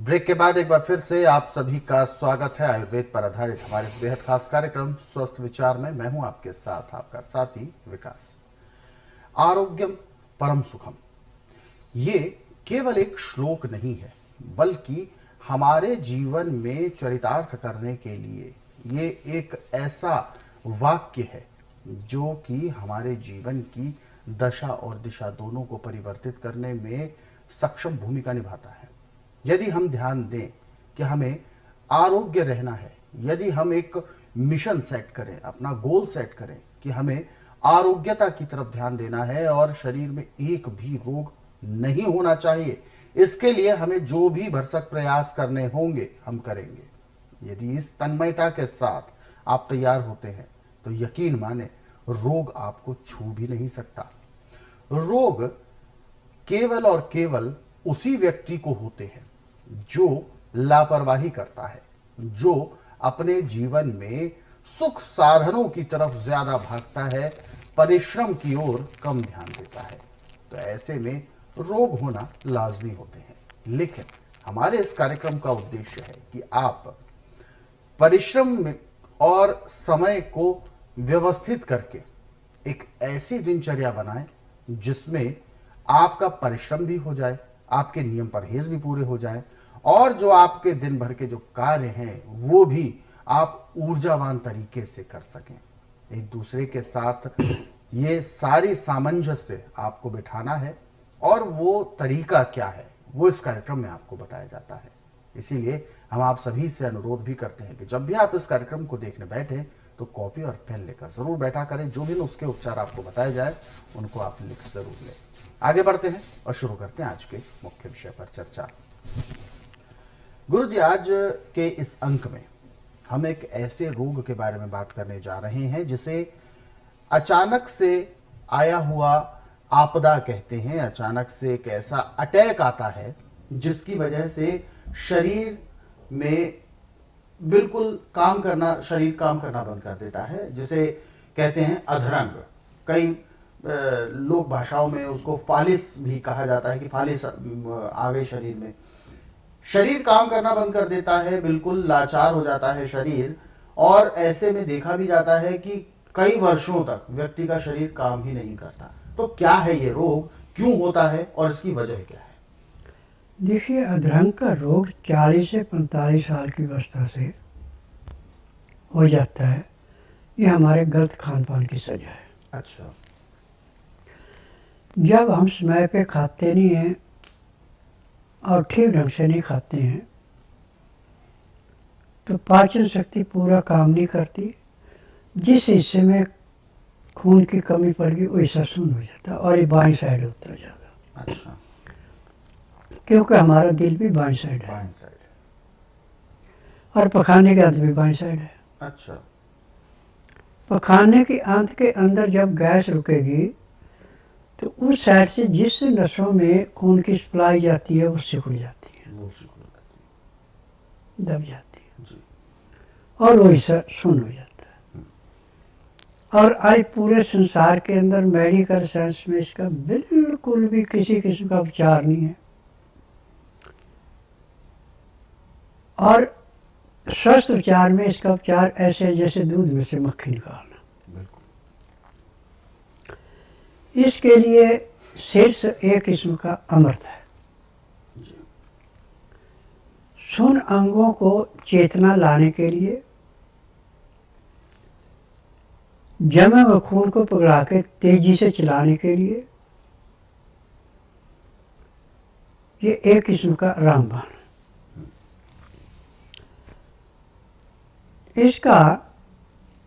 Break के बाद एक बार फिर से आप सभी का स्वागत है आयुर्वेद पर आधारित हमारे बेहद खास कार्यक्रम स्वस्थ विचार में। मैं हूं आपके साथ आपका साथी विकास। आरोग्यम परम सुखम, ये केवल एक श्लोक नहीं है, बल्कि हमारे जीवन में चरितार्थ करने के लिए ये एक ऐसा वाक्य है जो कि हमारे जीवन की दशा और दिशा दोनों को परिवर्तित करने में सक्षम भूमिका निभाता है। यदि हम ध्यान दें कि हमें आरोग्य रहना है, यदि हम एक मिशन सेट करें, अपना गोल सेट करें कि हमें आरोग्यता की तरफ ध्यान देना है और शरीर में एक भी रोग नहीं होना चाहिए, इसके लिए हमें जो भी भरसक प्रयास करने होंगे हम करेंगे। यदि इस तन्मयता के साथ आप तैयार होते हैं तो यकीन माने रोग आपको छू भी नहीं सकता। रोग केवल और केवल उसी व्यक्ति को होते हैं जो लापरवाही करता है, जो अपने जीवन में सुख साधनों की तरफ ज्यादा भागता है, परिश्रम की ओर कम ध्यान देता है। तो ऐसे में रोग होना लाजमी होते हैं। लेकिन हमारे इस कार्यक्रम का उद्देश्य है कि आप परिश्रम और समय को व्यवस्थित करके एक ऐसी दिनचर्या बनाएं जिसमें आपका परिश्रम भी हो जाए, आपके नियम परहेज भी पूरे हो जाए और जो आपके दिन भर के जो कार्य हैं वो भी आप ऊर्जावान तरीके से कर सकें। एक दूसरे के साथ ये सारी सामंजस्य आपको बिठाना है और वो तरीका क्या है वो इस कार्यक्रम में आपको बताया जाता है। इसीलिए हम आप सभी से अनुरोध भी करते हैं कि जब भी आप इस कार्यक्रम को देखने बैठे तो कॉपी और पेन लेकर जरूर बैठा करें। जो भी नुस्खे उपचार आपको बताए जाए उनको आप लिख जरूर लें। आगे बढ़ते हैं और शुरू करते हैं आज के मुख्य विषय पर चर्चा। गुरु जी, आज के इस अंक में हम एक ऐसे रोग के बारे में बात करने जा रहे हैं जिसे अचानक से आया हुआ आपदा कहते हैं। अचानक से एक ऐसा अटैक आता है जिसकी वजह से शरीर में बिल्कुल शरीर काम करना बंद कर देता है, जिसे कहते हैं अधरंग। कई लोक भाषाओं में उसको फालिस भी कहा जाता है कि फालिस आ गई शरीर में। शरीर काम करना बंद कर देता है, बिल्कुल लाचार हो जाता है शरीर। और ऐसे में देखा भी जाता है कि कई वर्षों तक व्यक्ति का शरीर काम ही नहीं करता। तो क्या है ये रोग, क्यों होता है और इसकी वजह क्या है? देखिए, अधरंग का रोग 40 से 45 साल की अवस्था से हो जाता है। ये हमारे गलत खान पान की सजा है। अच्छा। जब हम समय पे खाते नहीं हैं और ठीक ढंग से नहीं खाते हैं तो पाचन शक्ति पूरा काम नहीं करती। जिस हिस्से में खून की कमी पड़ गई वो हिस्सा शून्य हो जाता है और ये बाईं साइड होता है ज्यादा। अच्छा। क्योंकि हमारा दिल भी बाईं साइड है। बाईं साइड है और पखाने के अंत भी बाईं साइड है। अच्छा। पखाने के अंत के अंदर जब गैस रुकेगी तो उस साइड से जिस नसों में खून की सप्लाई जाती है वो सिकुड़ जाती है, वो सिकुड़ जाती है, दब जाती है जी। और वो हिस्सा शून्य हो जाता है। और आज पूरे संसार के अंदर मेडिकल साइंस में इसका बिल्कुल भी किसी किस्म का उपचार नहीं है। और स्वस्थ उपचार में इसका उपचार ऐसे जैसे दूध में से मक्खी निकालना। इसके लिए शीर्ष एक किस्म का अमृत है। सुन अंगों को चेतना लाने के लिए, जमे हुए खून को पकड़ा के तेजी से चलाने के लिए ये एक किस्म का रामबाण है। इसका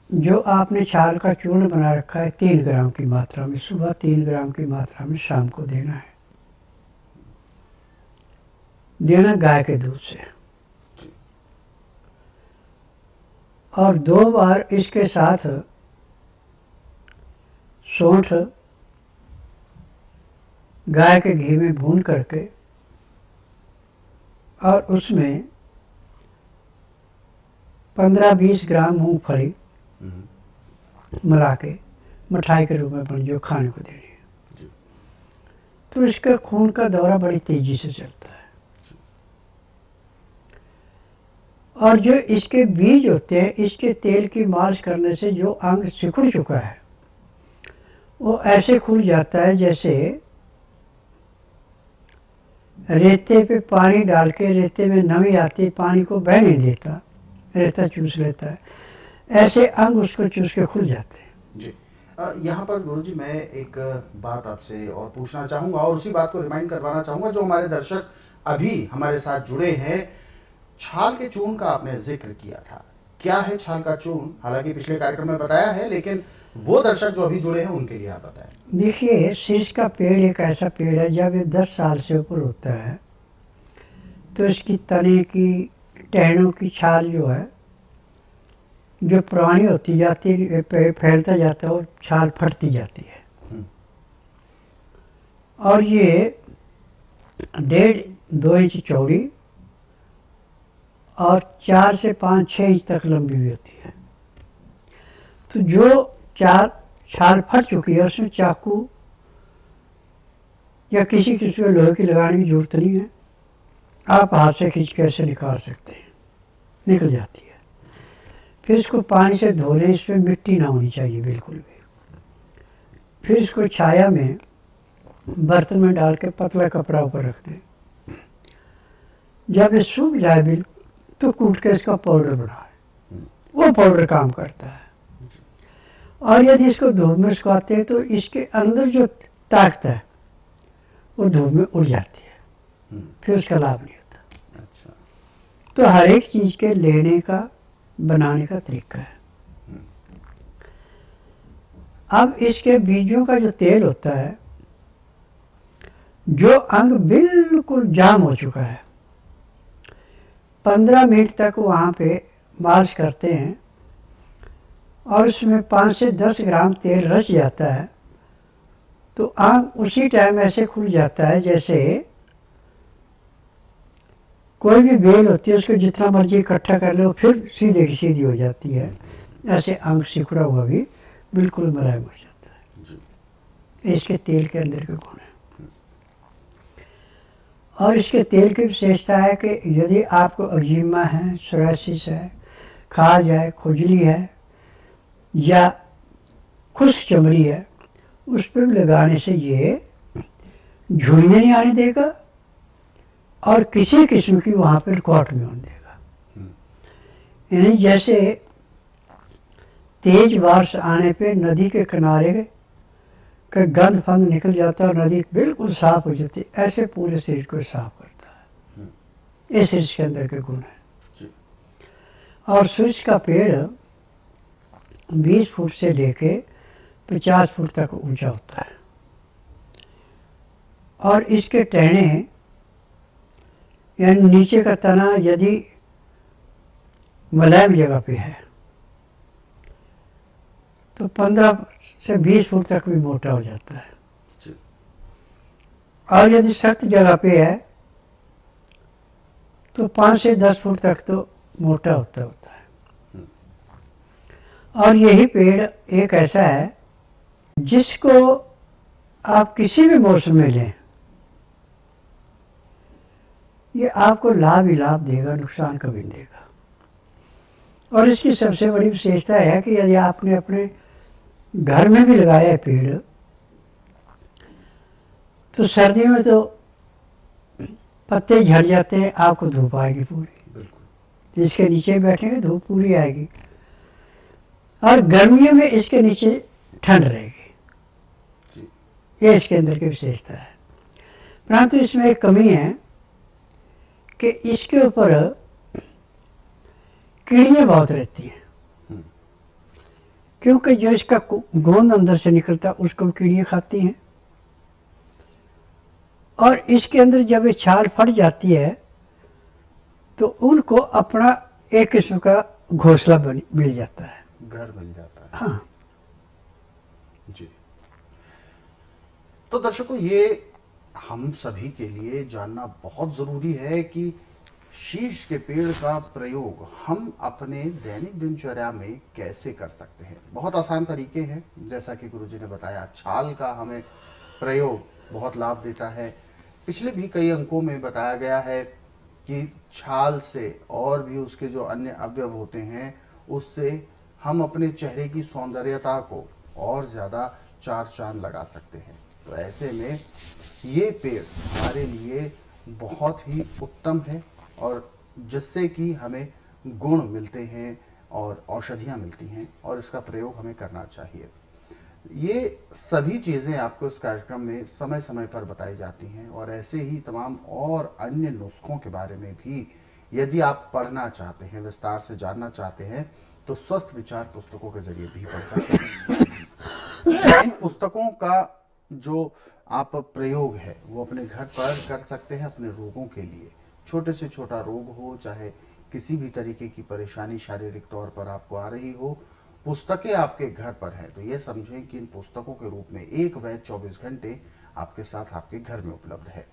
जो आपने छाल का चूर्ण बना रखा है 3 ग्राम की मात्रा में, सुबह 3 ग्राम की मात्रा में शाम को देना है। देना गाय के दूध से। और 2 बार इसके साथ सौंठ गाय के घी में भून करके और उसमें 15-20 ग्राम मूंगफली मिला के मिठाई के रूप में बन जो खाने को देनी है तो इसका खून का दौरा बड़ी तेजी से चलता है। और जो इसके बीज होते हैं, इसके तेल की मालिश करने से जो अंग सिकुड़ चुका है वो ऐसे खुल जाता है जैसे रेते पे पानी डाल के रेते में नमी आती, पानी को बह नहीं देता, रेता चूस लेता है, ऐसे अंग उसको चूस के खुल जाते हैं। जी, यहाँ पर गुरुजी मैं एक बात आपसे और पूछना चाहूंगा और उसी बात को रिमाइंड करवाना चाहूंगा जो हमारे दर्शक अभी हमारे साथ जुड़े हैं। छाल के चूर्ण का आपने जिक्र किया था, क्या है छाल का चूर्ण? हालांकि पिछले कार्यक्रम में बताया है, लेकिन वो दर्शक जो अभी जुड़े हैं उनके लिए आप बताएं। देखिए, शीश का पेड़ एक ऐसा पेड़ है जब ये 10 साल से ऊपर होता है तो इसकी तने की टहनों की छाल जो है, जो पुरानी होती जाती है, फैलता जाता है और छाल फटती जाती है। और ये 1.5-2 इंच चौड़ी और 4 से 5-6 इंच तक लंबी भी होती है। तो जो छाल फट चुकी है उसमें चाकू या किसी किसी को लोहे की लगाने की जरूरत नहीं है, आप हाथ से खींच के ऐसे निकाल सकते हैं, निकल जाती है। फिर इसको पानी से धो लें, इसमें मिट्टी ना होनी चाहिए बिल्कुल भी। फिर इसको छाया में बर्तन में डाल के पतला कपड़ा ऊपर रख दें। जब ये सूख जाए बिल्कुल तो कूट के इसका पाउडर बनाए, वो पाउडर काम करता है। और यदि इसको धूप में सुखाते हैं तो इसके अंदर जो ताकत है वो धूप में उड़ जाती है, फिर उसका लाभ नहीं होता। अच्छा, तो हर एक चीज के लेने का, बनाने का तरीका है। अब इसके बीजों का जो तेल होता है, जो अंग बिल्कुल जाम हो चुका है, 15 मिनट तक वहां पे मालिश करते हैं और उसमें 5 से 10 ग्राम तेल रच जाता है तो अंग उसी टाइम ऐसे खुल जाता है जैसे कोई भी बेल होती है, उसको जितना मर्जी इकट्ठा कर लो फिर सीधे की सीधी हो जाती है। ऐसे अंग सिकुड़ा हुआ भी बिल्कुल मुलायम हो जाता है। इसके तेल के अंदर के गुण है। और इसके तेल की विशेषता है कि यदि आपको अजीमा है, सोरासिस है, खाज है, खुजली है या खुश्क चमड़ी है, उस पर लगाने से ये झुर्रियाँ नहीं आने देगा और किसी किस्म की वहां पर रुकावट नहीं होने देगा। यानी जैसे तेज बारिश आने पे नदी के किनारे का गंद फंग निकल जाता है और नदी बिल्कुल साफ हो जाती है, ऐसे पूरे शरीर को साफ करता है। इस शरीर के अंदर के गुण है। और शीश का पेड़ 20 फुट से लेके 50 फुट तक ऊंचा होता है और इसके टहने यानी नीचे का तना यदि मुलायम जगह पे है तो 15 से 20 फुट तक भी मोटा हो जाता है। और यदि सख्त जगह पे है तो 5 से 10 फुट तक तो मोटा होता है। और यही पेड़ एक ऐसा है जिसको आप किसी भी मौसम में लें, ये आपको लाभ ही लाभ देगा, नुकसान कभी नहीं देगा। और इसकी सबसे बड़ी विशेषता है कि यदि आपने अपने घर में भी लगाया है पेड़, तो सर्दियों में तो पत्ते झड़ जाते हैं, आपको धूप आएगी पूरी, जिसके नीचे बैठेंगे धूप पूरी आएगी। और गर्मियों में इसके नीचे ठंड रहेगी। ये इसके अंदर की विशेषता है। परंतु इसमें एक कमी है कि इसके ऊपर कीड़ियां बहुत रहती हैं, क्योंकि जो इसका गोंद अंदर से निकलता है उसको कीड़ियां खाती हैं। और इसके अंदर जब ये छाल फट जाती है तो उनको अपना एक किस्म का घोंसला मिल जाता है, घर मिल जाता है। हाँ जी। तो दर्शकों, ये हम सभी के लिए जानना बहुत जरूरी है कि शीश के पेड़ का प्रयोग हम अपने दैनिक दिनचर्या में कैसे कर सकते हैं। बहुत आसान तरीके हैं, जैसा कि गुरुजी ने बताया, छाल का हमें प्रयोग बहुत लाभ देता है। पिछले भी कई अंकों में बताया गया है कि छाल से और भी उसके जो अन्य अवयव होते हैं उससे हम अपने चेहरे की सौंदर्यता को और ज्यादा चार चांद लगा सकते हैं। तो ऐसे में ये पेड़ हमारे लिए बहुत ही उत्तम है और जिससे कि हमें गुण मिलते हैं और औषधियां मिलती हैं और इसका प्रयोग हमें करना चाहिए। ये सभी चीजें आपको इस कार्यक्रम में समय समय पर बताई जाती हैं और ऐसे ही तमाम और अन्य नुस्खों के बारे में भी यदि आप पढ़ना चाहते हैं, विस्तार से जानना चाहते हैं, तो स्वस्थ विचार पुस्तकों के जरिए भी पढ़ सकते हैं। इन पुस्तकों का जो आप प्रयोग है वो अपने घर पर कर सकते हैं अपने रोगों के लिए। छोटे से छोटा रोग हो, चाहे किसी भी तरीके की परेशानी शारीरिक तौर पर आपको आ रही हो, पुस्तकें आपके घर पर हैं तो ये समझें कि इन पुस्तकों के रूप में एक वैद्य 24 घंटे आपके साथ आपके घर में उपलब्ध है।